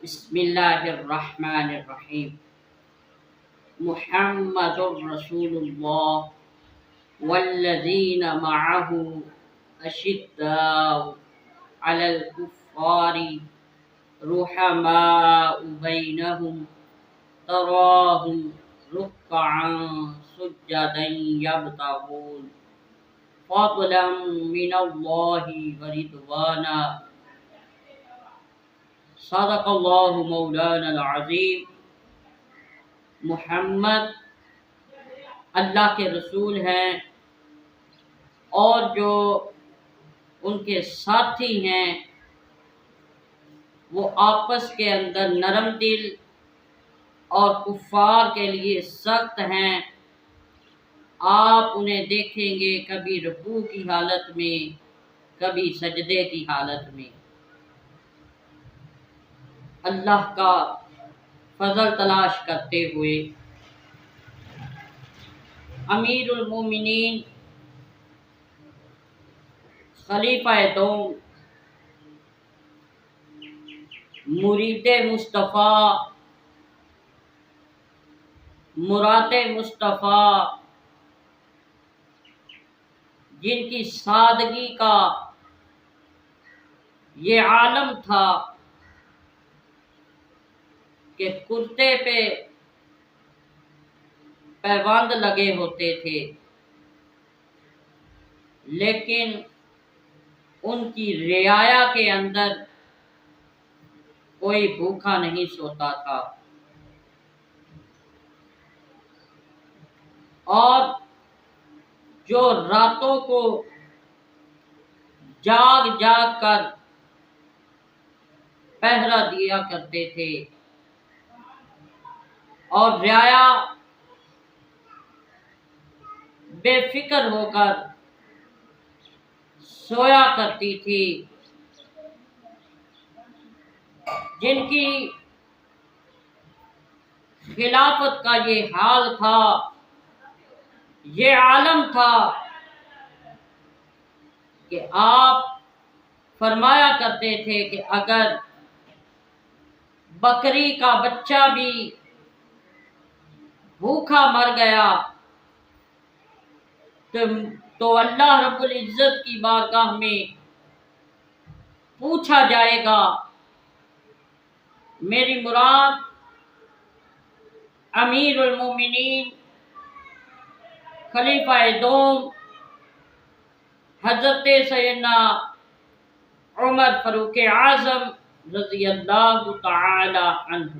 بسم اللہ الرحمن الرحیم محمد رسول اللہ والذین معه اشداء علی الکفار رحماء بینہم تراہم رکعا سجدا یبتغون فضلا من اللہ ورضوانا صدق اللہ مولانا العظیم۔ محمد اللہ کے رسول ہیں اور جو ان کے ساتھی ہیں وہ آپس کے اندر نرم دل اور کفار کے لیے سخت ہیں۔ آپ انہیں دیکھیں گے کبھی رکوع کی حالت میں، کبھی سجدے کی حالت میں۔ اللہ کا فضل تلاش کرتے ہوئے امیر المومنین خلیفہ دوم مرید مصطفیٰ مراد مصطفیٰ جن کی سادگی کا یہ عالم تھا کہ کرتے پہ پیوند لگے ہوتے تھے، لیکن ان کی رعایا کے اندر کوئی بھوکا نہیں سوتا تھا، اور جو راتوں کو جاگ جاگ کر پہرا دیا کرتے تھے اور رعایا بے فکر ہو کر سویا کرتی تھی، جن کی خلافت کا یہ حال تھا، یہ عالم تھا کہ آپ فرمایا کرتے تھے کہ اگر بکری کا بچہ بھی بھوکا مر گیا تو اللہ رب العزت کی بارگاہ میں پوچھا جائے گا۔ میری مراد امیر المومنین خلیفہ دوم حضرت سیدنا عمر فاروق اعظم رضی اللہ تعالی عنہ۔